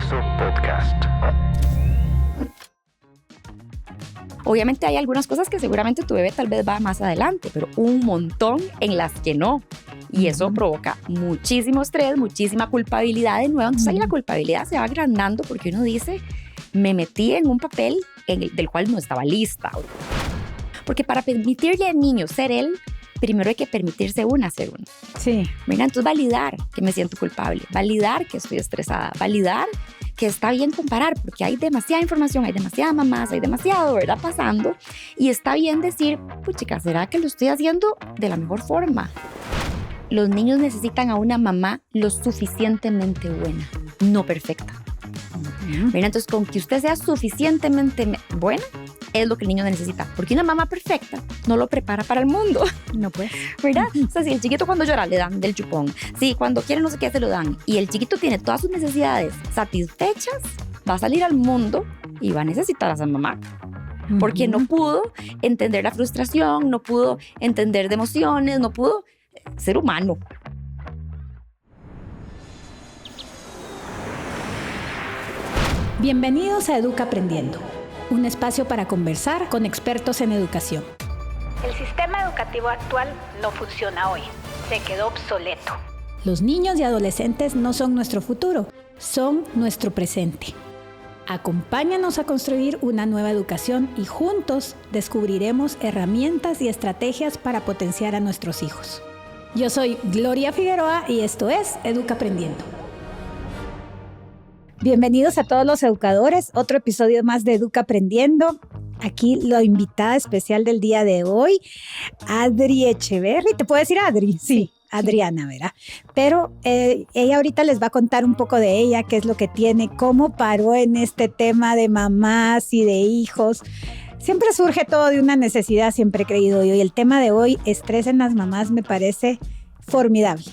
Universo Podcast. Obviamente hay algunas cosas que seguramente tu bebé tal vez va más adelante, pero un montón en las que no. Y eso provoca muchísimo estrés, muchísima culpabilidad de nuevo. Entonces ahí la culpabilidad se va agrandando porque uno dice, me metí en un papel del cual no estaba lista. Porque para permitirle al niño ser él, primero hay que permitirse ser uno. Sí. Mira, entonces validar que me siento culpable, validar que estoy estresada, validar que está bien comparar, porque hay demasiada información, hay demasiadas mamás, hay demasiado, ¿verdad?, pasando, y está bien decir, puchica, ¿será que lo estoy haciendo de la mejor forma? Los niños necesitan a una mamá lo suficientemente buena, no perfecta. Mira, entonces con que usted sea suficientemente buena, es lo que el niño necesita, porque una mamá perfecta no lo prepara para el mundo. No pues. ¿Verdad? O sea, si el chiquito cuando llora le dan del chupón, si cuando quiere no sé qué se lo dan, y el chiquito tiene todas sus necesidades satisfechas, va a salir al mundo y va a necesitar a esa mamá. Porque no pudo entender la frustración, no pudo entender de emociones, no pudo ser humano. Bienvenidos a Educa Aprendiendo, un espacio para conversar con expertos en educación. El sistema educativo actual no funciona hoy, se quedó obsoleto. Los niños y adolescentes no son nuestro futuro, son nuestro presente. Acompáñanos a construir una nueva educación y juntos descubriremos herramientas y estrategias para potenciar a nuestros hijos. Yo soy Gloria Figueroa y esto es Educa Aprendiendo. Bienvenidos a todos los educadores, otro episodio más de Educa Aprendiendo. Aquí la invitada especial del día de hoy, Adri Echeverry. ¿Te puedo decir Adri? Sí, Adriana, ¿verdad? Pero ella ahorita les va a contar un poco de ella, qué es lo que tiene, cómo paró en este tema de mamás y de hijos. Siempre surge todo de una necesidad, siempre he creído yo. Y el tema de hoy, estrés en las mamás, me parece formidable,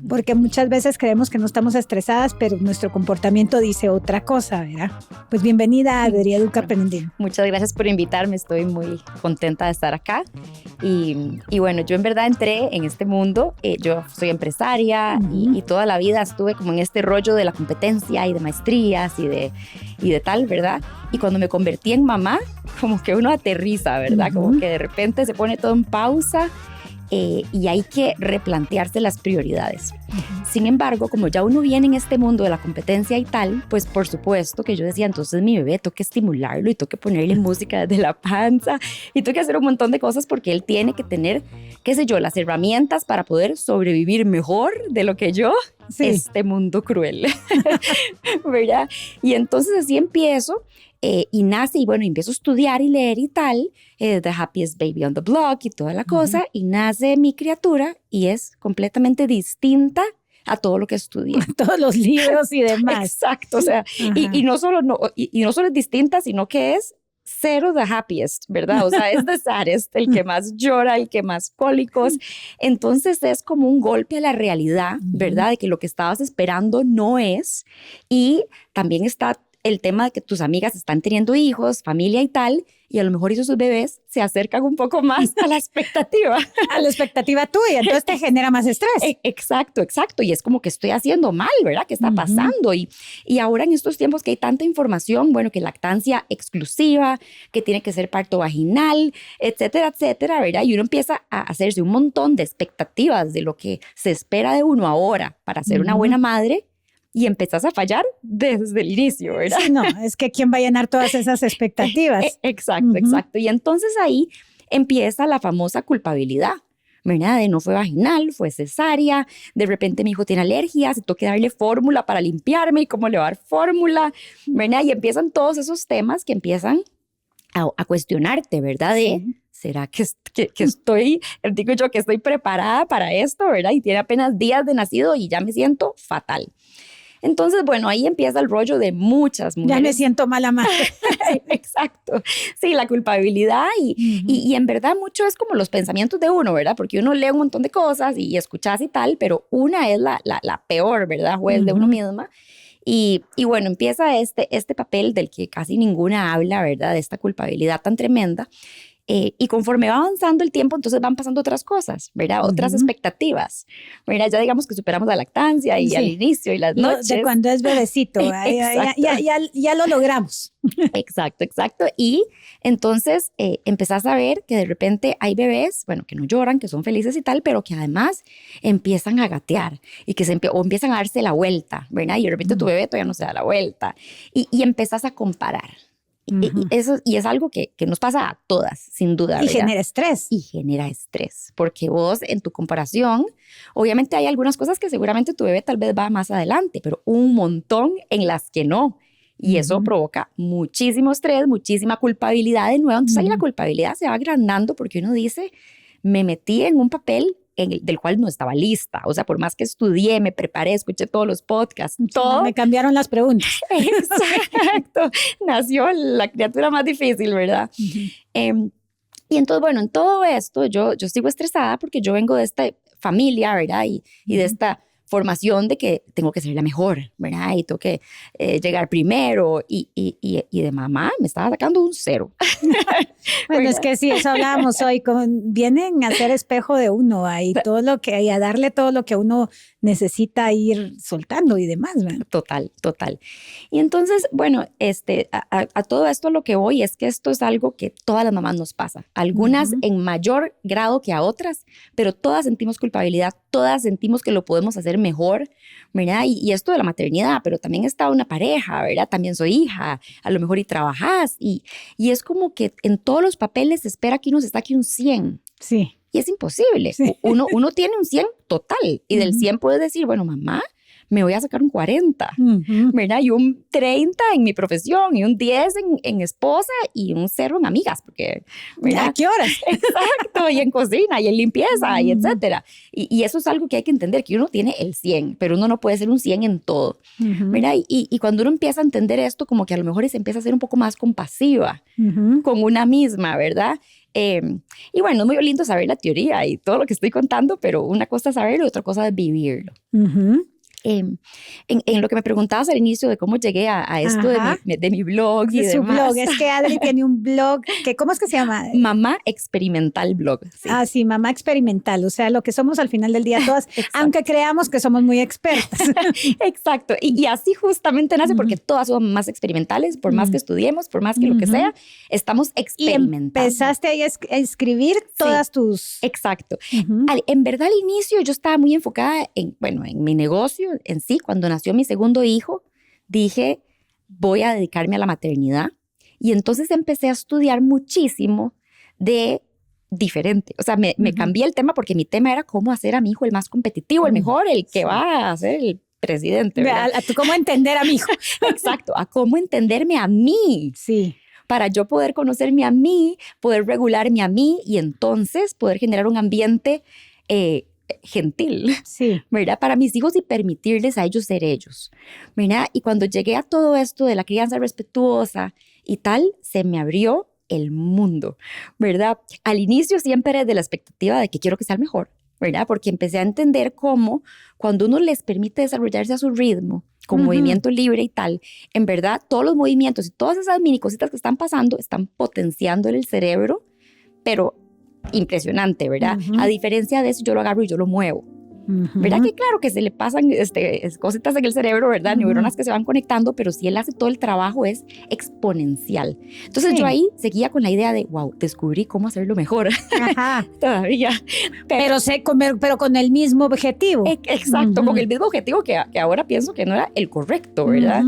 porque muchas veces creemos que no estamos estresadas, pero nuestro comportamiento dice otra cosa, ¿verdad? Pues bienvenida a Adri, Educa Aprendiendo. Muchas gracias por invitarme, estoy muy contenta de estar acá. Y bueno, yo en verdad entré en este mundo, yo soy empresaria y toda la vida estuve como en este rollo de la competencia y de maestrías y de tal, ¿verdad? Y cuando me convertí en mamá, como que uno aterriza, ¿verdad? Como que de repente se pone todo en pausa. Y hay que replantearse las prioridades. Sin embargo, como ya uno viene en este mundo de la competencia y tal, pues por supuesto que yo decía, entonces mi bebé tengo que estimularlo y tengo que ponerle música desde la panza y tengo que hacer un montón de cosas porque él tiene que tener, qué sé yo, las herramientas para poder sobrevivir mejor de lo que yo, este mundo cruel, ¿verdad? Y entonces así empiezo. Y nace, y bueno, empiezo a estudiar y leer y tal, The Happiest Baby on the Block y toda la cosa, y nace mi criatura y es completamente distinta a todo lo que estudié. Todos los libros y demás. Exacto, o sea, y no solo es distinta, sino que es cero the happiest, ¿verdad? O sea, es the saddest, el que más llora, el que más cólicos. Entonces es como un golpe a la realidad, ¿verdad? De que lo que estabas esperando no es, y también está el tema de que tus amigas están teniendo hijos, familia y tal, y a lo mejor esos bebés se acercan un poco más a la expectativa. A la expectativa tuya, entonces te genera más estrés. Exacto. Y es como que estoy haciendo mal, ¿verdad? ¿Qué está pasando? Y ahora en estos tiempos que hay tanta información, bueno, que lactancia exclusiva, que tiene que ser parto vaginal, etcétera, ¿verdad? Y uno empieza a hacerse un montón de expectativas de lo que se espera de uno ahora para ser una buena madre. Y empezás a fallar desde el inicio, ¿verdad? Sí, no, es que ¿quién va a llenar todas esas expectativas? Exacto. Y entonces ahí empieza la famosa culpabilidad, ¿verdad? De no fue vaginal, fue cesárea, de repente mi hijo tiene alergias y tengo que darle fórmula para limpiarme y cómo le va a dar fórmula, ¿verdad? Y empiezan todos esos temas que empiezan a cuestionarte, ¿verdad? ¿Será que estoy, digo yo, que estoy preparada para esto, ¿verdad? Y tiene apenas días de nacido y ya me siento fatal. Entonces, bueno, ahí empieza el rollo de muchas mujeres. Ya me siento mala madre. Exacto. Sí, la culpabilidad y en verdad mucho es como los pensamientos de uno, ¿verdad? Porque uno lee un montón de cosas y escuchas y tal, pero una es la peor, ¿verdad? Juez de uno misma. Y bueno, empieza este papel del que casi ninguna habla, ¿verdad? De esta culpabilidad tan tremenda. Y conforme va avanzando el tiempo, entonces van pasando otras cosas, ¿verdad? Otras expectativas, ¿verdad? Ya digamos que superamos la lactancia y al inicio y las noches. De cuando es bebecito, ya lo logramos. Exacto. Y entonces empezás a ver que de repente hay bebés, bueno, que no lloran, que son felices y tal, pero que además empiezan a gatear y que o empiezan a darse la vuelta, ¿verdad? Y de repente tu bebé todavía no se da la vuelta y empezás a comparar. Y es algo que nos pasa a todas, sin duda. Y ¿verdad? genera estrés. Y genera estrés, porque vos en tu comparación, obviamente hay algunas cosas que seguramente tu bebé tal vez va más adelante, pero un montón en las que no. Y eso provoca muchísimo estrés, muchísima culpabilidad de nuevo. Entonces ahí la culpabilidad se va agrandando porque uno dice, me metí en un papel del cual no estaba lista. O sea, por más que estudié, me preparé, escuché todos los podcasts, todo. Me cambiaron las preguntas. Exacto. Nació la criatura más difícil, ¿verdad? Y entonces, bueno, en todo esto yo sigo estresada porque yo vengo de esta familia, ¿verdad? Y de esta formación de que tengo que ser la mejor, ¿verdad? Y tengo que llegar primero y de mamá me estaba sacando un 0. Bueno, es que sí, eso hablábamos hoy, vienen a ser espejo de uno y a darle todo lo que uno necesita ir soltando y demás, ¿verdad? Total. Y entonces, bueno, a todo esto lo que voy es que esto es algo que todas las mamás nos pasa, algunas en mayor grado que a otras, pero todas sentimos culpabilidad, todas sentimos que lo podemos hacer mejor, ¿verdad? Y esto de la maternidad, pero también está una pareja, ¿verdad? También soy hija, a lo mejor y trabajás, y es como que en todos los papeles se espera que uno se saque un 100. Sí. Y es imposible. Sí. Uno tiene un 100 total, y del 100 puedes decir, bueno, mamá, me voy a sacar un 40, ¿verdad? Y un 30 en mi profesión, y un 10 en esposa, y un 0 en amigas, porque, ¿verdad? ¿A qué horas? Exacto, y en cocina, y en limpieza, y etcétera. Y eso es algo que hay que entender, que uno tiene el 100, pero uno no puede ser un 100 en todo, ¿verdad? Y cuando uno empieza a entender esto, como que a lo mejor se empieza a ser un poco más compasiva con una misma, ¿verdad? Y bueno, es muy lindo saber la teoría y todo lo que estoy contando, pero una cosa es saberlo y otra cosa es vivirlo. En lo que me preguntabas al inicio de cómo llegué a esto de mi blog y de su demás. blog, es que Adri tiene un blog, ¿cómo es que se llama? Mamá Experimental Blog. Sí. Ah, sí, Mamá Experimental, o sea, lo que somos al final del día todas, aunque creamos que somos muy expertas. Exacto, y así justamente nace porque todas somos más experimentales, por más que estudiemos, por más que lo que sea, estamos experimentando. Y empezaste ahí a escribir todas tus... Exacto. En verdad al inicio yo estaba muy enfocada en mi negocio en sí. Cuando nació mi segundo hijo, dije, voy a dedicarme a la maternidad. Y entonces empecé a estudiar muchísimo de diferente. O sea, me cambié el tema porque mi tema era cómo hacer a mi hijo el más competitivo, el mejor, el que va a ser el presidente. A cómo entender a mi hijo. Exacto, a cómo entenderme a mí. Sí. Para yo poder conocerme a mí, poder regularme a mí y entonces poder generar un ambiente gentil, sí, ¿verdad? Para mis hijos y permitirles a ellos ser ellos, ¿verdad? Y cuando llegué a todo esto de la crianza respetuosa y tal, se me abrió el mundo, ¿verdad? Al inicio siempre desde la expectativa de que quiero que sea el mejor, ¿verdad? Porque empecé a entender cómo cuando uno les permite desarrollarse a su ritmo, con movimiento libre y tal, en verdad todos los movimientos y todas esas mini cositas que están pasando están potenciando el cerebro, pero impresionante, ¿verdad? A diferencia de eso, yo lo agarro y yo lo muevo. ¿Verdad? Que claro que se le pasan cositas en el cerebro, ¿verdad? Neuronas que se van conectando, pero si él hace todo el trabajo es exponencial. Entonces yo ahí seguía con la idea de, wow, descubrí cómo hacerlo mejor. Todavía. Pero con el mismo objetivo. Exacto, con el mismo objetivo que ahora pienso que no era el correcto, ¿verdad?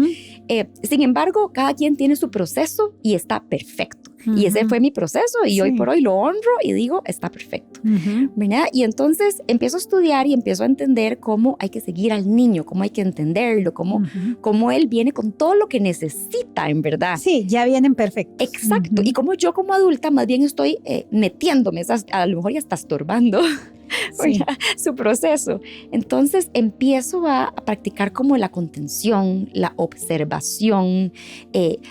Sin embargo, cada quien tiene su proceso y está perfecto. Y ese fue mi proceso y hoy por hoy lo honro y digo, está perfecto. ¿Verdad? Y entonces empiezo a estudiar y empiezo a entender cómo hay que seguir al niño, cómo hay que entenderlo, cómo él viene con todo lo que necesita, en verdad. Sí, ya vienen perfectos. Exacto. Y como yo como adulta más bien estoy metiéndome, a lo mejor ya está estorbando. Sí. Su proceso. Entonces empiezo a practicar como la contención, la observación,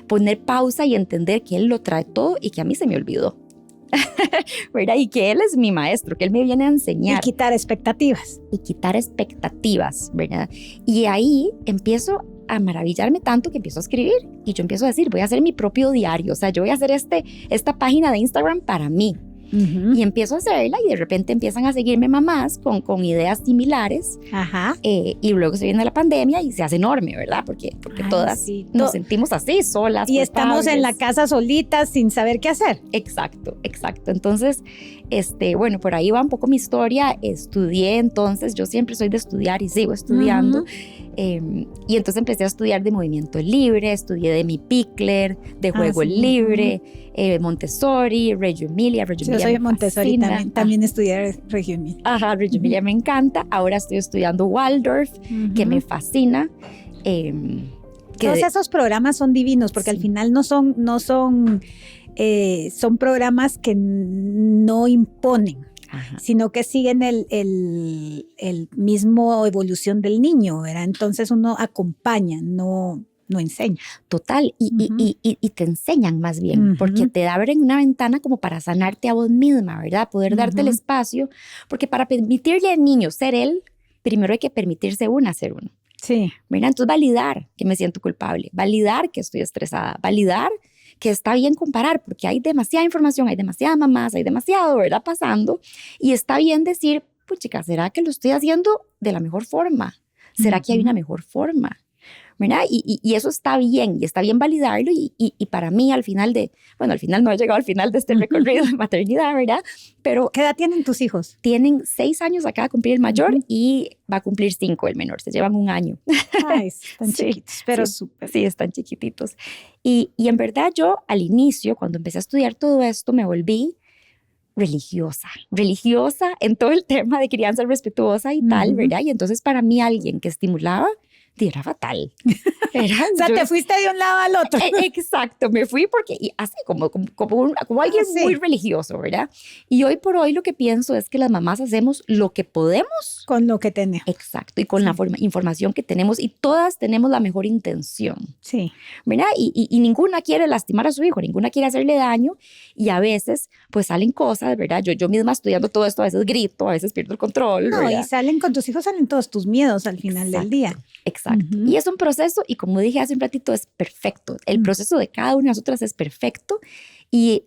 poner pausa y entender que él lo trae todo y que a mí se me olvidó. ¿Verdad? Y que él es mi maestro, que él me viene a enseñar. Y quitar expectativas. ¿Verdad? Y ahí empiezo a maravillarme tanto que empiezo a escribir y yo empiezo a decir, voy a hacer mi propio diario, o sea, yo voy a hacer esta página de Instagram para mí. Y empiezo a hacerla y de repente empiezan a seguirme mamás con ideas similares. Y luego se viene la pandemia y se hace enorme, ¿verdad? Porque todas nos sentimos así, solas. Y estamos en la casa solitas sin saber qué hacer. Exacto. Entonces, bueno, por ahí va un poco mi historia. Estudié entonces, yo siempre soy de estudiar y sigo estudiando. Y entonces empecé a estudiar de movimiento libre, estudié de mi Pickler, de juego libre, Montessori, Reggio Emilia. Yo soy Montessori, también estudié Reggio Emilia. Ajá, Reggio Emilia me encanta. Ahora estoy estudiando Waldorf, que me fascina. Todos esos programas son divinos porque al final son programas que no imponen. Sino que siguen el mismo evolución del niño, ¿verdad? Entonces uno acompaña, no enseña. Total, y te enseñan más bien, porque te abren una ventana como para sanarte a vos misma, ¿verdad? Poder darte el espacio, porque para permitirle al niño ser él, primero hay que permitirse ser uno. Sí. ¿Verdad? Entonces validar que me siento culpable, validar que estoy estresada, validar que está bien comparar, porque hay demasiada información, hay demasiadas mamás, hay demasiado, ¿verdad? Pasando, y está bien decir, pues chica, ¿será que lo estoy haciendo de la mejor forma? ¿Será que hay una mejor forma? ¿Verdad? Y eso está bien, y está bien validarlo, y para mí al final no he llegado al final de este recorrido de maternidad, ¿verdad? Pero ¿qué edad tienen tus hijos? Tienen 6 años, acaba de cumplir el mayor, y va a cumplir 5 el menor, se llevan 1 año. Ay, están chiquitos, pero súper. Sí, están chiquititos. Y en verdad yo al inicio, cuando empecé a estudiar todo esto, me volví religiosa en todo el tema de crianza respetuosa y tal, ¿verdad? Y entonces para mí alguien que estimulaba era fatal. O sea, te fuiste de un lado al otro. Exacto, me fui porque así como alguien muy religioso, ¿verdad? Y hoy por hoy lo que pienso es que las mamás hacemos lo que podemos con lo que tenemos. Exacto, y con la información que tenemos, y todas tenemos la mejor intención. Sí. ¿Verdad? Y ninguna quiere lastimar a su hijo, ninguna quiere hacerle daño, y a veces pues salen cosas, ¿verdad? Yo misma estudiando todo esto, a veces grito, a veces pierdo el control. No, ¿verdad? Y salen con tus hijos, salen todos tus miedos al final del día. Exacto. Y es un proceso, y como dije hace un ratito, es perfecto. El proceso de cada una de nosotras es perfecto,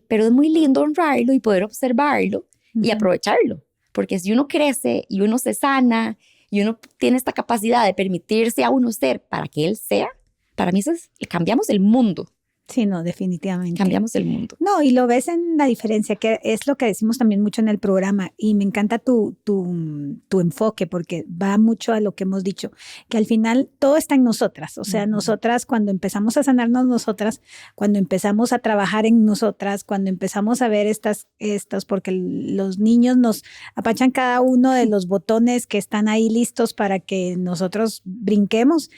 pero es muy lindo honrarlo y poder observarlo y aprovecharlo. Porque si uno crece y uno se sana y uno tiene esta capacidad de permitirse a uno ser para que él sea, para mí cambiamos el mundo. Sí, no, definitivamente. Cambiamos el mundo. No, y lo ves en la diferencia, que es lo que decimos también mucho en el programa, y me encanta tu enfoque, porque va mucho a lo que hemos dicho, que al final todo está en nosotras, o sea, nosotras cuando empezamos a sanarnos nosotras, cuando empezamos a trabajar en nosotras, cuando empezamos a ver estas porque los niños nos apachan cada uno de los botones que están ahí listos para que nosotros brinquemos.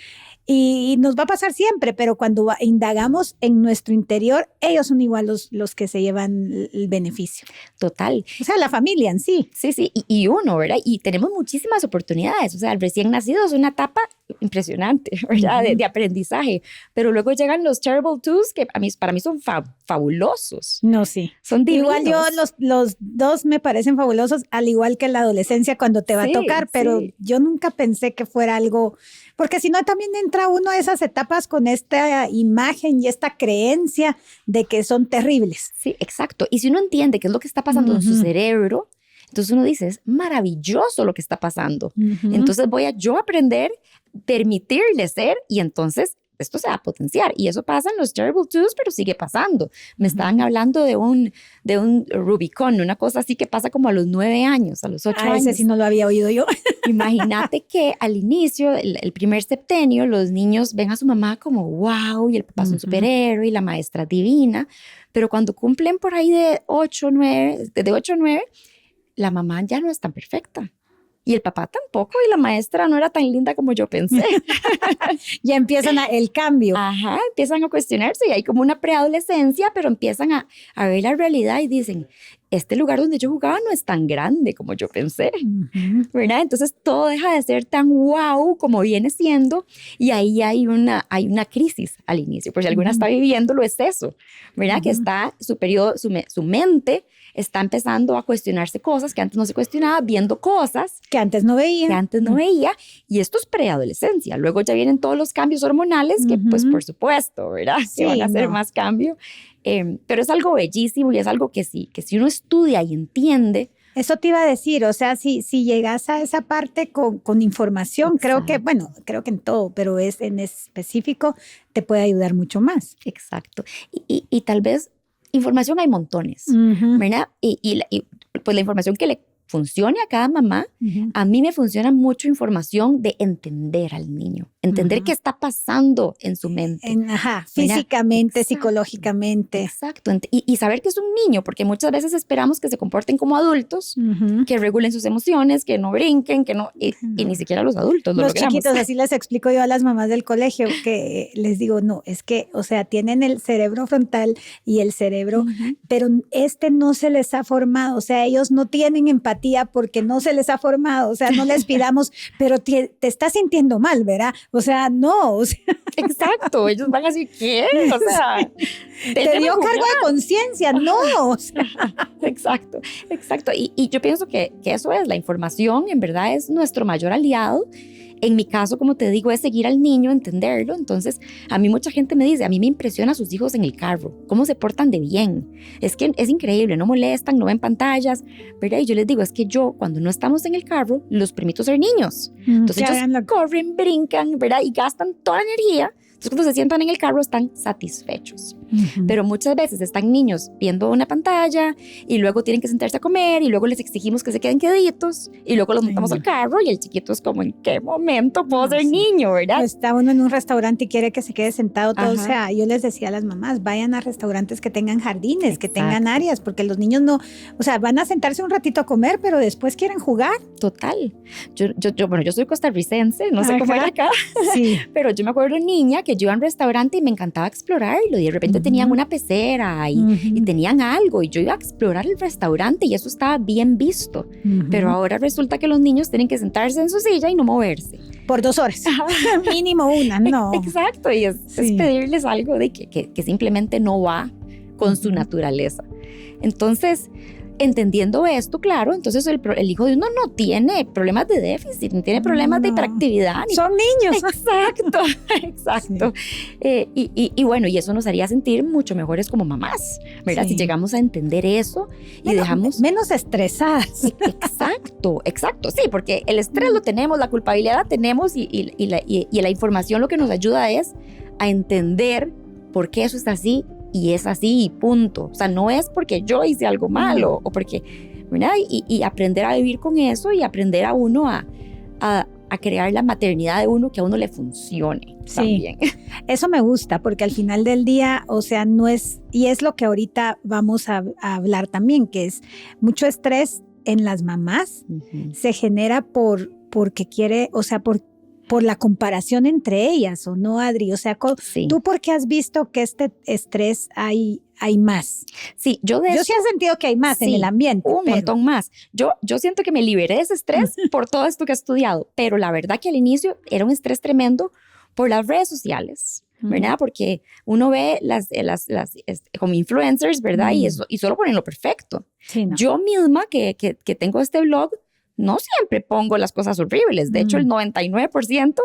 Y nos va a pasar siempre, pero cuando indagamos en nuestro interior, ellos son igual los que se llevan el beneficio. Total. O sea, la familia en sí. Sí, y uno, ¿verdad? Y tenemos muchísimas oportunidades. O sea, el recién nacido es una etapa impresionante, ¿verdad? De aprendizaje. Pero luego llegan los terrible twos, que para mí son fabulosos. No, sí. Son divinos. Igual los dos me parecen fabulosos, al igual que la adolescencia cuando te va a tocar, pero yo nunca pensé que fuera algo, porque si no también entra uno a esas etapas con esta imagen y esta creencia de que son terribles. Sí, exacto. Y si uno entiende qué es lo que está pasando en su cerebro, entonces uno dice, es maravilloso lo que está pasando. Entonces voy a yo aprender, permitirle ser, y entonces esto se va a potenciar. Y eso pasa en los terrible twos, pero sigue pasando. Me estaban hablando de un Rubicon, una cosa así que pasa como a los 9 años, a los 8 años. Ese sí no lo había oído yo. Imagínate que al inicio, el primer septenio, los niños ven a su mamá como wow, y el papá es un superhéroe, y la maestra divina. Pero cuando cumplen por ahí de 8 o 9, la mamá ya no es tan perfecta. Y el papá tampoco, y la maestra no era tan linda como yo pensé. Ya empiezan el cambio. Ajá, empiezan a cuestionarse, y hay como una preadolescencia, pero empiezan a ver la realidad y dicen, este lugar donde yo jugaba no es tan grande como yo pensé, ¿verdad? Entonces todo deja de ser tan wow como viene siendo, y ahí hay una crisis al inicio, por si alguna está viviéndolo, es eso, ¿verdad? Que está su mente está empezando a cuestionarse cosas que antes no se cuestionaba, viendo cosas Que antes no veía. que antes no veía, y esto es preadolescencia. Luego ya vienen todos los cambios hormonales que, pues, por supuesto, ¿verdad? Sí, que van a hacer no. más cambio. Pero es algo bellísimo y es algo que sí, que si uno estudia y entiende. Eso te iba a decir, o sea, si llegas a esa parte con información, creo que, Exacto. bueno, creo que en todo, pero es en específico, te puede ayudar mucho más. Exacto. Y tal vez información hay montones, ¿verdad? Pues la información que le funcione a cada mamá, a mí me funciona mucho información de entender al niño, entender qué está pasando en su mente. Físicamente, Exacto. Psicológicamente. Exacto. Y saber que es un niño, porque muchas veces esperamos que se comporten como adultos, que regulen sus emociones, que no brinquen, que no, y ni siquiera los adultos lo Los logramos. chiquitos, así les explico yo a las mamás del colegio, que les digo, no, es que, o sea, tienen el cerebro frontal y el cerebro, pero no se les ha formado, o sea, ellos no tienen empatía porque no se les ha formado, o sea, no les pidamos, pero te estás sintiendo mal, ¿verdad? O sea, no, o sea, Exacto, ellos van a decir, ¿qué? O sea, te dio cargo de conciencia, no, o sea. Exacto. Y yo pienso que eso es, la información en verdad es nuestro mayor aliado. En mi caso, como te digo, es seguir al niño, entenderlo. Entonces, a mí mucha gente me dice, a mí me impresiona a sus hijos en el carro, cómo se portan de bien. Es que es increíble, no molestan, no ven pantallas, ¿verdad? Y yo les digo, es que cuando no estamos en el carro, los primitos son niños. Entonces ellos corren, brincan, ¿verdad? Y gastan toda la energía. Entonces, cuando se sientan en el carro, están satisfechos. Pero muchas veces están niños viendo una pantalla y luego tienen que sentarse a comer y luego les exigimos que se queden queditos y luego los montamos al carro y el chiquito es como, ¿en qué momento puedo ser niño, verdad? Pues está uno en un restaurante y quiere que se quede sentado todo. O sea, yo les decía a las mamás, vayan a restaurantes que tengan jardines, que tengan áreas, porque los niños no, o sea, van a sentarse un ratito a comer, pero después quieren jugar. Total. Bueno, yo soy costarricense, no sé cómo era acá, sí. Pero yo me acuerdo niña que yo iba a un restaurante y me encantaba explorarlo y de repente tenían una pecera y tenían algo y yo iba a explorar el restaurante y eso estaba bien visto. Pero ahora resulta que los niños tienen que sentarse en su silla y no moverse. Por 2 horas, mínimo una, no. Exacto, y es pedirles algo de que simplemente no va con su naturaleza. Entonces, entendiendo esto, claro, entonces el hijo de uno no tiene problemas de déficit, no tiene problemas de hiperactividad. Son niños. Exacto. Sí. Y bueno, y eso nos haría sentir mucho mejores como mamás, ¿verdad? Si llegamos a entender eso y dejamos... Menos estresadas. Exacto. Sí, porque el estrés lo tenemos, la culpabilidad la tenemos y la información lo que nos ayuda es a entender por qué eso está así y es así y punto. O sea, no es porque yo hice algo malo o porque, ¿verdad? Y aprender a vivir con eso y aprender a uno a crear la maternidad de uno que a uno le funcione también. Eso me gusta porque al final del día, o sea, no es, y es lo que ahorita vamos a hablar también, que es mucho estrés en las mamás se genera porque quiere, o sea, por la comparación entre ellas, ¿o no, Adri? O sea, ¿tú por qué has visto que este estrés hay más? Sí, yo sí he sentido que hay más en el ambiente. Un montón más. Yo siento que me liberé de ese estrés por todo esto que he estudiado, pero la verdad que al inicio era un estrés tremendo por las redes sociales, ¿verdad? Porque uno ve las como influencers, ¿verdad? Y solo ponen lo perfecto. Sí, no. Yo misma que tengo este blog, no siempre pongo las cosas horribles. De hecho, el 99%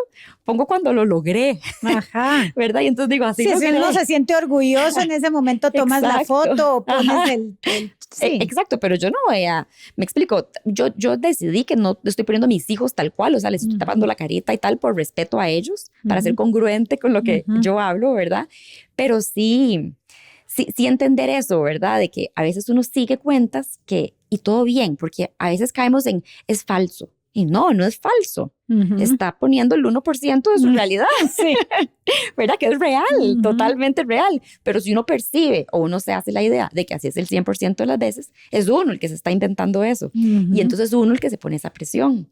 pongo cuando lo logré. Ajá. ¿Verdad? Y entonces digo así. Sí, si uno se siente orgulloso en ese momento, tomas la foto o pones sí. Exacto, pero yo no me explico, yo decidí que no estoy poniendo a mis hijos tal cual, o sea, les estoy tapando la carita y tal por respeto a ellos, para ser congruente con lo que yo hablo, ¿verdad? Pero sí entender eso, ¿verdad? De que a veces uno sigue cuentas y todo bien, porque a veces caemos en, es falso. Y no es falso. Está poniendo el 1% de su realidad. Sí. ¿Verdad? Que es real, totalmente real. Pero si uno percibe o uno se hace la idea de que así es el 100% de las veces, es uno el que se está inventando eso. Y entonces uno el que se pone esa presión.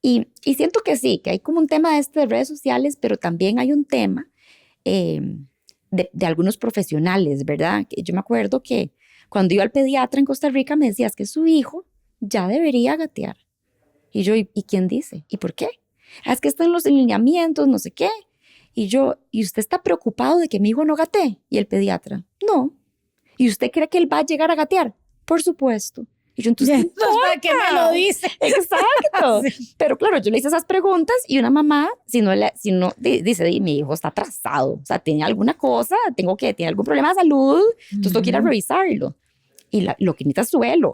Y siento que sí, que hay como un tema de redes sociales, pero también hay un tema de algunos profesionales, ¿verdad? Yo me acuerdo que cuando iba al pediatra en Costa Rica me decía, es que su hijo ya debería gatear. Y yo, ¿y quién dice? ¿Y por qué? Es que están los lineamientos, no sé qué. Y yo, ¿y usted está preocupado de que mi hijo no gatee? Y el pediatra, no. ¿Y usted cree que él va a llegar a gatear? Por supuesto. Y yo, entonces, ¿qué Entonces, ¿para qué me lo dice? Exacto. Sí. Pero claro, yo le hice esas preguntas y una mamá, dice, mi hijo está atrasado, o sea, tiene alguna cosa, tiene algún problema de salud, entonces tengo que ir a revisarlo. Y lo que necesita es suelo,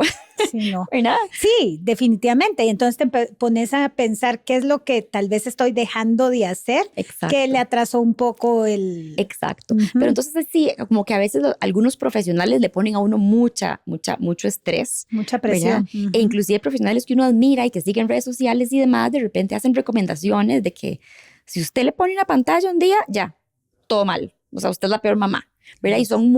Sí, no. ¿verdad? Sí, definitivamente. Y entonces te pones a pensar qué es lo que tal vez estoy dejando de hacer, Exacto. que le atrasó un poco el... Exacto. Pero entonces sí, como que a veces algunos profesionales le ponen a uno mucho estrés. Mucha presión. ¿Verdad? E inclusive profesionales que uno admira y que siguen redes sociales y demás, de repente hacen recomendaciones de que si usted le pone una pantalla un día, ya, todo mal. O sea, usted es la peor mamá, ¿verdad? Y son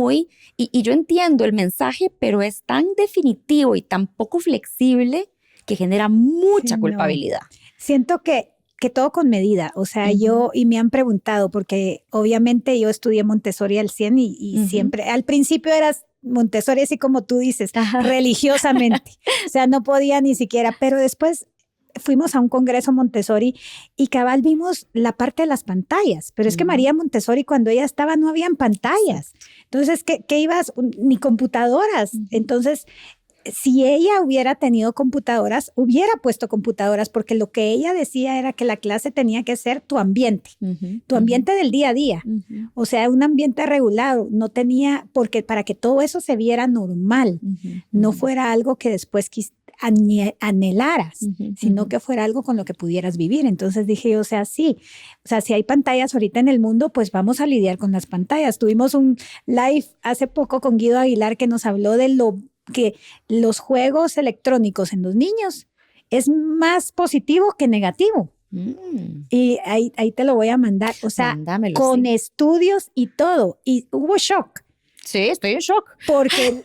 y yo entiendo el mensaje, pero es tan definitivo y tan poco flexible que genera mucha Sí, culpabilidad. no. Siento que todo con medida, o sea, y me han preguntado, porque obviamente yo estudié Montessori al 100 y siempre, al principio eras Montessori así como tú dices, religiosamente, o sea, no podía ni siquiera, pero después fuimos a un congreso Montessori y cabal vimos la parte de las pantallas, pero es que María Montessori cuando ella estaba no habían pantallas, entonces, ¿qué ibas? Ni computadoras, entonces... Si ella hubiera tenido computadoras, hubiera puesto computadoras, porque lo que ella decía era que la clase tenía que ser tu ambiente del día a día. O sea, un ambiente regulado, no tenía, porque para que todo eso se viera normal, no fuera algo que después anhelaras, sino que fuera algo con lo que pudieras vivir. Entonces dije, o sea, sí, o sea, si hay pantallas ahorita en el mundo, pues vamos a lidiar con las pantallas. Tuvimos un live hace poco con Guido Aguilar que nos habló de que los juegos electrónicos en los niños es más positivo que negativo. Y ahí te lo voy a mandar, o sea, Mándamelo, con sí. estudios y todo, y hubo shock. Sí, estoy en shock. Porque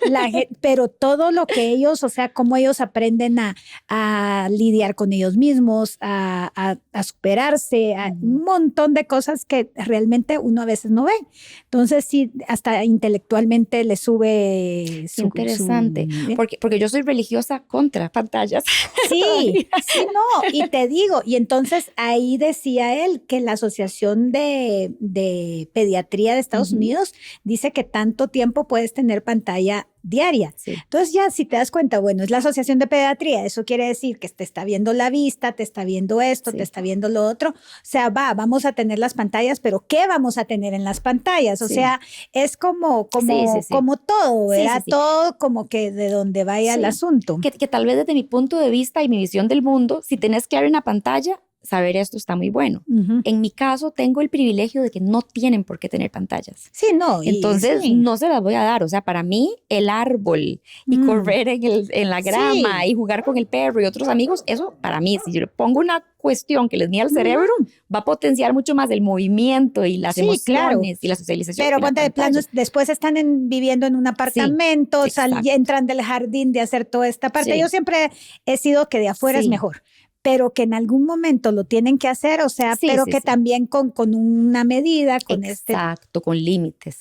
pero todo lo que ellos, o sea, cómo ellos aprenden a lidiar con ellos mismos, a superarse, a un montón de cosas que realmente uno a veces no ve. Entonces, sí, hasta intelectualmente le sube Interesante, porque yo soy religiosa contra pantallas. Sí, sí, no, y te digo, y entonces ahí decía él que la Asociación de Pediatría de Estados Unidos dice que tanto tiempo puedes tener pantalla diaria. Sí. Entonces ya si te das cuenta, bueno, es la Asociación de Pediatría, eso quiere decir que te está viendo la vista, te está viendo esto, te está viendo lo otro, o sea, vamos a tener las pantallas, pero ¿qué vamos a tener en las pantallas? O sea, es como todo, ¿verdad? Todo como que de donde vaya el asunto. Que tal vez desde mi punto de vista y mi visión del mundo, si tenés que ver una pantalla, saber esto está muy bueno. En mi caso, tengo el privilegio de que no tienen por qué tener pantallas. Sí, no. Entonces, no se las voy a dar. O sea, para mí, el árbol y correr en la grama y jugar con el perro y otros amigos, eso para mí, si yo le pongo una cuestión que les mía al cerebro, va a potenciar mucho más el movimiento y las emociones y la socialización. Pero ponte de plano, después están viviendo en un apartamento, entran del jardín de hacer toda esta parte. Yo siempre he sido que de afuera es mejor, pero que en algún momento lo tienen que hacer, o sea, pero que también con una medida, con Exacto, con límites.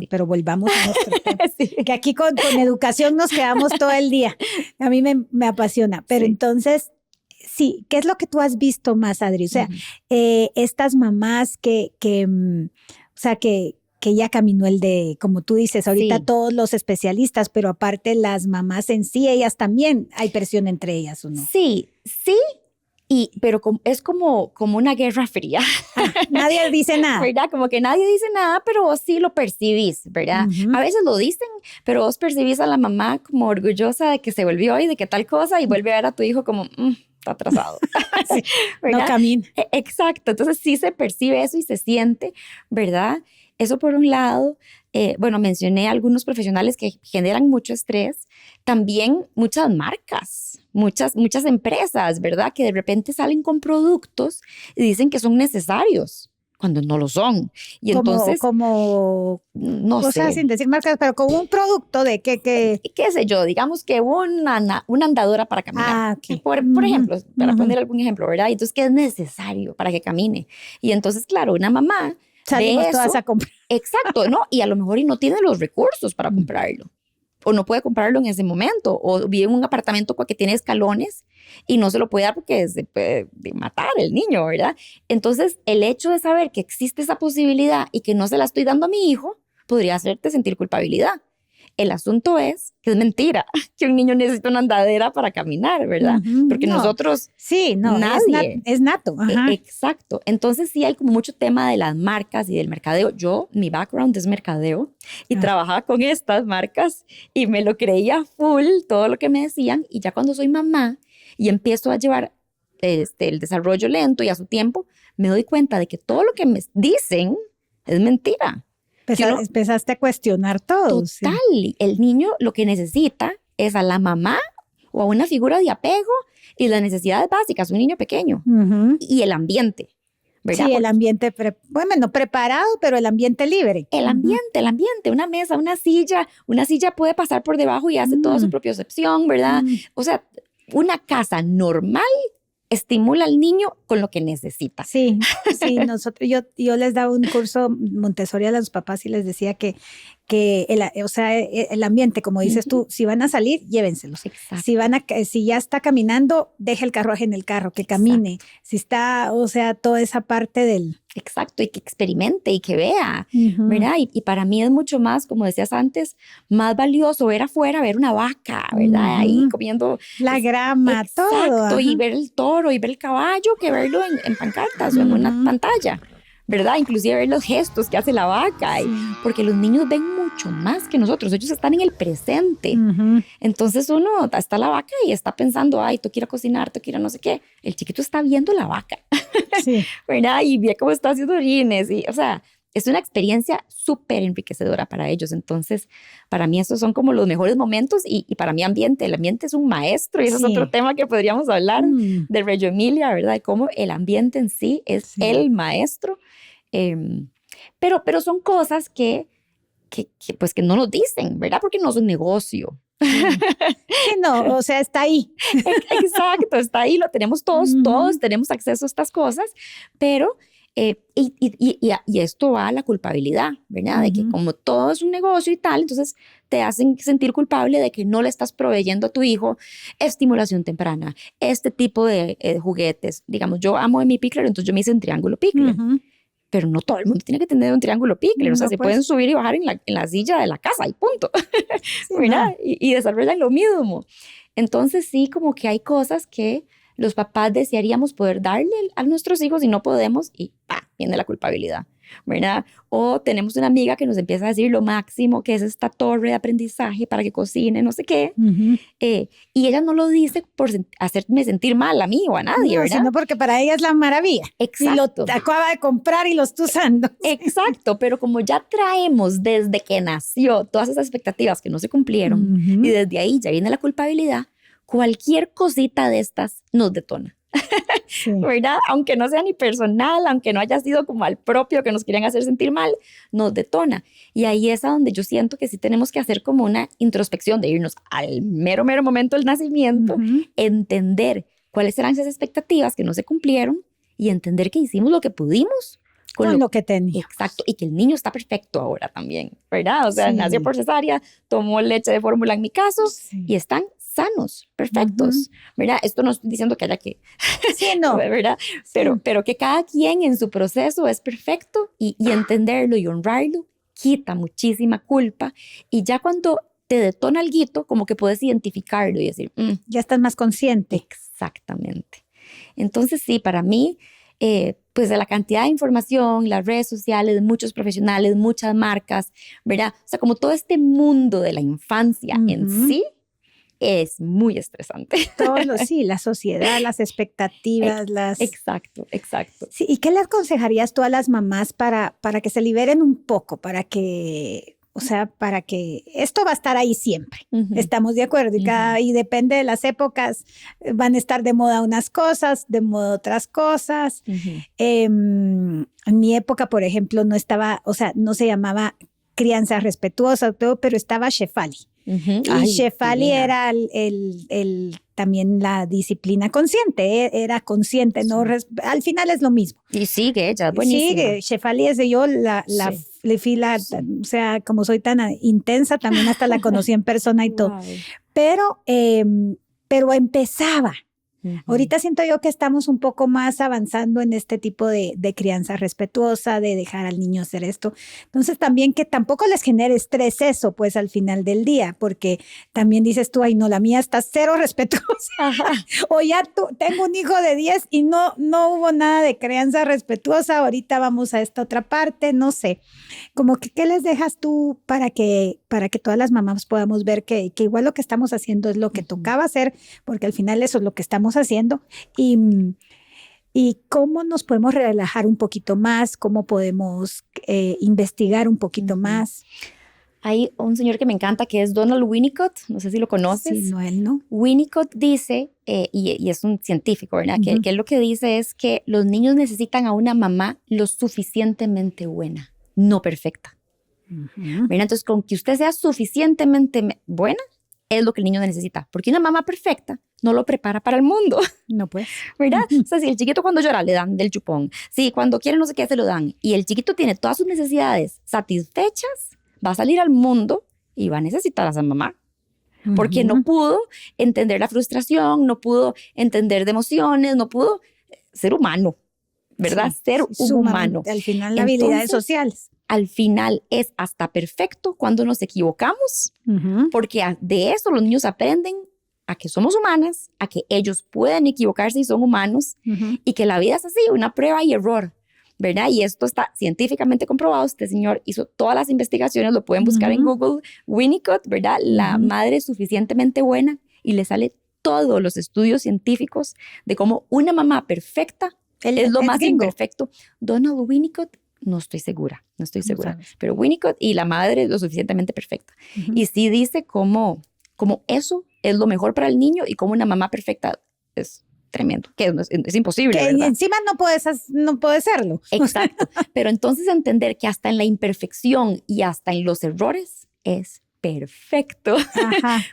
Pero volvamos a nuestro tema, que aquí con educación nos quedamos todo el día. A mí me apasiona, pero entonces, sí, ¿qué es lo que tú has visto más, Adri? O sea, estas mamás o sea, que ya caminó el de, como tú dices, ahorita todos los especialistas, pero aparte las mamás en sí, ellas también, hay presión entre ellas, ¿o no? Sí, pero es como una guerra fría. Nadie dice nada. ¿Verdad? Como que nadie dice nada, pero vos sí lo percibís, ¿verdad? A veces lo dicen, pero vos percibís a la mamá como orgullosa de que se volvió y de que tal cosa, y vuelve a ver a tu hijo como, está atrasado. No camina. Exacto, entonces sí se percibe eso y se siente, ¿verdad? Eso por un lado. Bueno, mencioné algunos profesionales que generan mucho estrés, también muchas marcas, muchas empresas, ¿verdad? Que de repente salen con productos y dicen que son necesarios cuando no lo son. Y entonces, no sé. O sea, sin decir marcas, pero como un producto de qué sé yo, digamos que una andadora para caminar. Por ejemplo, para poner algún ejemplo, ¿verdad? Y entonces, ¿qué es necesario para que camine? Y entonces, claro, una mamá salimos todas a comprar. Exacto, ¿no? Y a lo mejor no tiene los recursos para comprarlo. O no puede comprarlo en ese momento. O vive en un apartamento que tiene escalones y no se lo puede dar porque se puede matar el niño, ¿verdad? Entonces, el hecho de saber que existe esa posibilidad y que no se la estoy dando a mi hijo, podría hacerte sentir culpabilidad. El asunto es que es mentira que un niño necesita una andadera para caminar, ¿verdad? Porque no. nosotros, Sí, no, nadie. es nato. Ajá. Exacto. Entonces sí hay como mucho tema de las marcas y del mercadeo. Mi background es mercadeo y trabajaba con estas marcas y me lo creía full, todo lo que me decían. Y ya cuando soy mamá y empiezo a llevar el desarrollo lento y a su tiempo, me doy cuenta de que todo lo que me dicen es mentira. Empezaste a cuestionar todo. Total. Sí. El niño lo que necesita es a la mamá o a una figura de apego y las necesidades básicas, un niño pequeño. Y el ambiente, ¿verdad? Sí, el ambiente, no preparado, pero el ambiente libre. El ambiente, una mesa, una silla puede pasar por debajo y hace toda su propiocepción, ¿verdad? O sea, una casa normal estimula al niño con lo que necesita. Sí, yo les daba un curso Montessori a los papás y les decía que el ambiente, como dices tú, si van a salir, llévenselos. Si ya está caminando, deje el carruaje en el carro, que camine. Exacto. Si está, toda esa parte del... Exacto, y que experimente y que vea, ¿verdad? Y para mí es mucho más, como decías antes, más valioso ver afuera, ver una vaca, ¿verdad? Ahí comiendo... La grama, todo. Exacto, y ver el toro y ver el caballo, que verlo en pancartas o en una pantalla, ¿verdad? Inclusive ver los gestos que hace la vaca, porque los niños ven mucho más que nosotros, ellos están en el presente. Entonces uno está la vaca y está pensando, ay, tú quieres cocinar, tú quieres no sé qué. El chiquito está viendo la vaca, ¿verdad? Y ve cómo está haciendo orines, y, es una experiencia súper enriquecedora para ellos. Entonces, para mí esos son como los mejores momentos y para mí el ambiente es un maestro y ese es otro tema que podríamos hablar de Reggio Emilia, ¿verdad? De cómo el ambiente en sí es el maestro. Pero son cosas que no nos dicen, ¿verdad? Porque no es un negocio. Sí, no, está ahí. Exacto, está ahí, lo tenemos todos tenemos acceso a estas cosas, pero y esto va a la culpabilidad, ¿verdad? De que como todo es un negocio y tal, entonces te hacen sentir culpable de que no le estás proveyendo a tu hijo estimulación temprana, este tipo de juguetes. Digamos, yo amo Amy Pickler, entonces yo me hice un triángulo Pickler. Pero no todo el mundo tiene que tener un triángulo Pickler, se pueden subir y bajar en la silla de la casa y punto, ¿verdad? Y desarrollan lo mismo. Entonces sí, como que hay cosas que los papás desearíamos poder darle a nuestros hijos y no podemos y viene la culpabilidad, ¿verdad? O tenemos una amiga que nos empieza a decir lo máximo que es esta torre de aprendizaje para que cocine, no sé qué, y ella no lo dice por hacerme sentir mal a mí o a nadie, ¿verdad? Sino porque para ella es la maravilla. Exacto. Y lo acaba de comprar y lo está usando. Exacto, pero como ya traemos desde que nació todas esas expectativas que no se cumplieron y desde ahí ya viene la culpabilidad, cualquier cosita de estas nos detona. ¿Verdad? Aunque no sea ni personal, aunque no haya sido como al propio que nos querían hacer sentir mal, nos detona. Y ahí es a donde yo siento que sí tenemos que hacer como una introspección de irnos al mero momento del nacimiento, entender cuáles eran esas expectativas que no se cumplieron y entender que hicimos lo que pudimos con lo que tenía. Exacto, y que el niño está perfecto ahora también, ¿verdad? Nació por cesárea, tomó leche de fórmula en mi caso y están sanos, perfectos, ¿verdad? Esto no estoy diciendo que haya que... Sí, no. ¿Verdad? Pero que cada quien en su proceso es perfecto y entenderlo y honrarlo quita muchísima culpa y ya cuando te detona alguito, como que puedes identificarlo y decir... ya estás más consciente. Exactamente. Entonces sí, para mí... pues de la cantidad de información, las redes sociales, muchos profesionales, muchas marcas, ¿verdad? O sea, como todo este mundo de la infancia en sí es muy estresante. Sí, la sociedad, las expectativas, Exacto. Sí, ¿y qué le aconsejarías tú a las mamás para que se liberen un poco, para que esto va a estar ahí siempre? Estamos de acuerdo y depende de las épocas, van a estar de moda unas cosas, de moda otras cosas. En mi época, por ejemplo, no se llamaba crianza respetuosa, todo, pero estaba Shefali. Y Shefali era también la disciplina consciente, era consciente, no al final es lo mismo. Y sigue ella, buenísima. Sigue, Shefali es de yo, le fui o sea, como soy tan intensa, también hasta la conocí en persona y todo. Pero empezaba Ahorita siento yo que estamos un poco más avanzando en este tipo de crianza respetuosa, de dejar al niño hacer esto. Entonces también que tampoco les genere estrés eso, pues al final del día, porque también dices tú, ay no, la mía está cero respetuosa. O ya tengo un hijo de 10 y no hubo nada de crianza respetuosa, ahorita vamos a esta otra parte, no sé. Como que, ¿qué les dejas tú para que todas las mamás podamos ver que igual lo que estamos haciendo es lo que tocaba hacer, porque al final eso es lo que estamos haciendo, y cómo nos podemos relajar un poquito más, cómo podemos investigar un poquito más? Hay un señor que me encanta que es Donald Winnicott, no sé si lo conoces. Sí, no, él no. Winnicott dice, y es un científico, ¿verdad? Que él lo que dice es que los niños necesitan a una mamá lo suficientemente buena, no perfecta. ¿Verdad? Entonces, con que usted sea suficientemente buena, es lo que el niño necesita, porque una mamá perfecta no lo prepara para el mundo. No, pues. ¿Verdad? O sea, si el chiquito cuando llora le dan del chupón, si cuando quiere no sé qué se lo dan, y el chiquito tiene todas sus necesidades satisfechas, va a salir al mundo y va a necesitar a esa mamá, porque no pudo entender la frustración, no pudo entender de emociones, no pudo ser humano, ¿verdad? Sí, ser humano. Al final, las habilidades sociales. Al final es hasta perfecto cuando nos equivocamos, porque de eso los niños aprenden a que somos humanas, a que ellos pueden equivocarse y son humanos, y que la vida es así, una prueba y error, ¿verdad? Y esto está científicamente comprobado. Este señor hizo todas las investigaciones, lo pueden buscar en Google, Winnicott, ¿verdad? La madre suficientemente buena, y le sale todos los estudios científicos de cómo una mamá perfecta es lo más imperfecto. Donald Winnicott, no estoy segura, pero Winnicott y la madre lo suficientemente perfecta. Y sí dice cómo eso es lo mejor para el niño y cómo una mamá perfecta es tremendo, que es imposible, que ¿verdad? Encima no puede serlo. Exacto, pero entonces entender que hasta en la imperfección y hasta en los errores es perfecto,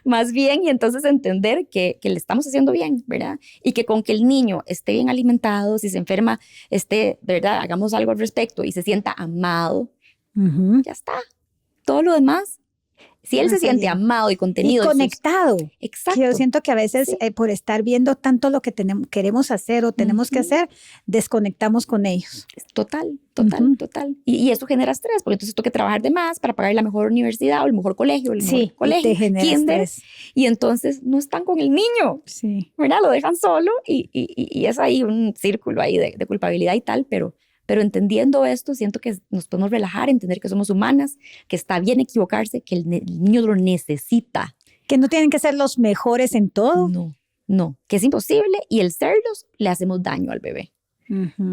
más bien, y entonces entender que le estamos haciendo bien, ¿verdad? Y que con que el niño esté bien alimentado, si se enferma, ¿verdad? Hagamos algo al respecto y se sienta amado, ya está. Todo lo demás, si él se siente amado y contenido. Y conectado. Exacto. Yo siento que a veces por estar viendo tanto lo que queremos hacer o tenemos que hacer, desconectamos con ellos. Total. Y eso genera estrés, porque entonces tengo que trabajar de más para pagar la mejor universidad o el mejor colegio, te genera kinder, estrés. Y entonces no están con el niño, ¿verdad? Lo dejan solo y es ahí un círculo ahí de culpabilidad y tal, pero entendiendo esto, siento que nos podemos relajar, entender que somos humanas, que está bien equivocarse, que el niño lo necesita. Que no tienen que ser los mejores en todo. No, que es imposible, y el serlos le hacemos daño al bebé.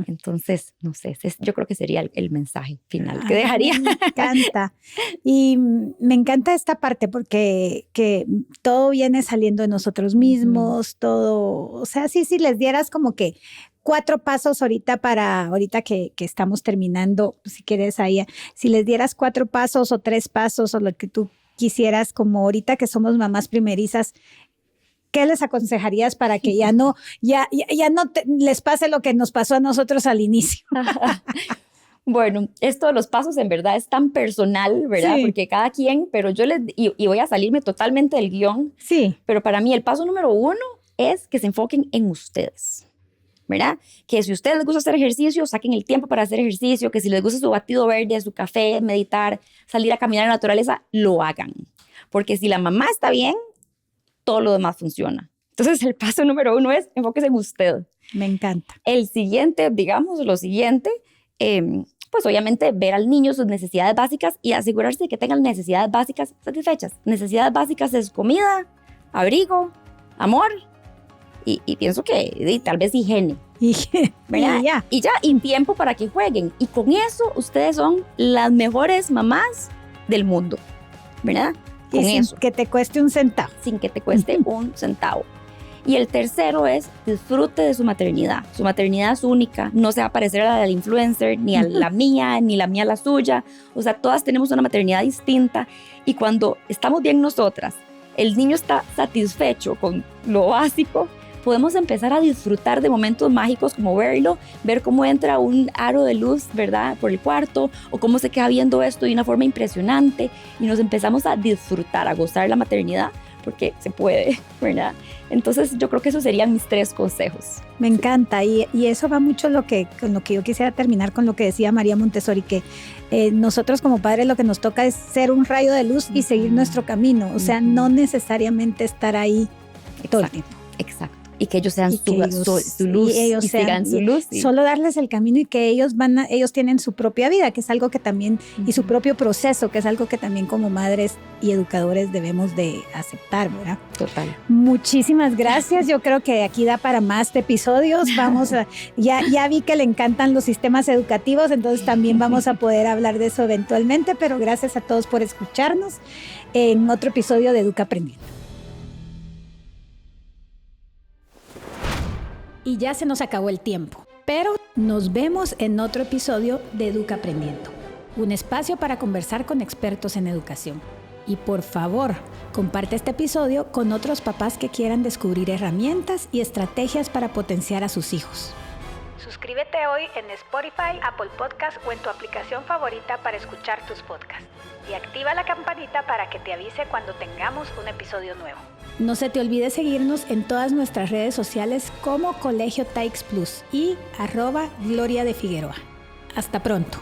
Entonces, no sé, yo creo que sería el mensaje final que dejaría. Me encanta. Y me encanta esta parte porque que todo viene saliendo de nosotros mismos, todo, o sea, si les dieras como que 4 pasos ahorita que estamos terminando, si quieres ahí, si les dieras 4 pasos o 3 pasos o lo que tú quisieras, como ahorita que somos mamás primerizas, ¿qué les aconsejarías para que ya no les pase lo que nos pasó a nosotros al inicio? Bueno, esto de los pasos en verdad es tan personal, ¿verdad? Sí. Porque cada quien, pero y voy a salirme totalmente del guión. Sí. Pero para mí el paso número 1 es que se enfoquen en ustedes, ¿verdad? Que si a ustedes les gusta hacer ejercicio, saquen el tiempo para hacer ejercicio, que si les gusta su batido verde, su café, meditar, salir a caminar en la naturaleza, lo hagan. Porque si la mamá está bien, todo lo demás funciona. Entonces el paso número 1 es enfóquese en usted. Me encanta. El siguiente, lo siguiente, pues obviamente ver al niño sus necesidades básicas y asegurarse de que tengan necesidades básicas satisfechas. Necesidades básicas es comida, abrigo, amor y pienso que tal vez higiene. ¿Verdad? Y tiempo para que jueguen. Y con eso ustedes son las mejores mamás del mundo, ¿verdad? Con sin eso. que te cueste un centavo. Sin que te cueste un centavo. Y el tercero es disfrute de su maternidad. Su maternidad es única, no se va a parecer a la del influencer, ni a la mía, ni la mía a la suya. O sea, todas tenemos una maternidad distinta, y cuando estamos bien nosotras, el niño está satisfecho con lo básico, podemos empezar a disfrutar de momentos mágicos como verlo, ver cómo entra un aro de luz, ¿verdad?, por el cuarto, o cómo se queda viendo esto de una forma impresionante, y nos empezamos a disfrutar, a gozar la maternidad, porque se puede, ¿verdad? Entonces yo creo que esos serían mis 3 consejos. Me encanta y eso va mucho con lo que yo quisiera terminar con lo que decía María Montessori, que nosotros como padres lo que nos toca es ser un rayo de luz y seguir nuestro camino, o sea, no necesariamente estar ahí todo el tiempo. Exacto. Y que ellos sean su luz y sigan su luz. Solo darles el camino y que ellos tienen su propia vida, que es algo que también, y su propio proceso, que es algo que también como madres y educadores debemos de aceptar, ¿verdad? Total. Muchísimas gracias. Yo creo que aquí da para más episodios. Ya vi que le encantan los sistemas educativos, entonces también vamos a poder hablar de eso eventualmente, pero gracias a todos por escucharnos en otro episodio de Educa Aprendiendo. Y ya se nos acabó el tiempo, pero nos vemos en otro episodio de Educa Aprendiendo, un espacio para conversar con expertos en educación. Y por favor, comparte este episodio con otros papás que quieran descubrir herramientas y estrategias para potenciar a sus hijos. Suscríbete hoy en Spotify, Apple Podcast o en tu aplicación favorita para escuchar tus podcasts. Y activa la campanita para que te avise cuando tengamos un episodio nuevo. No se te olvide seguirnos en todas nuestras redes sociales como Colegio TAICS Plus y @Gloria de Figueroa. Hasta pronto.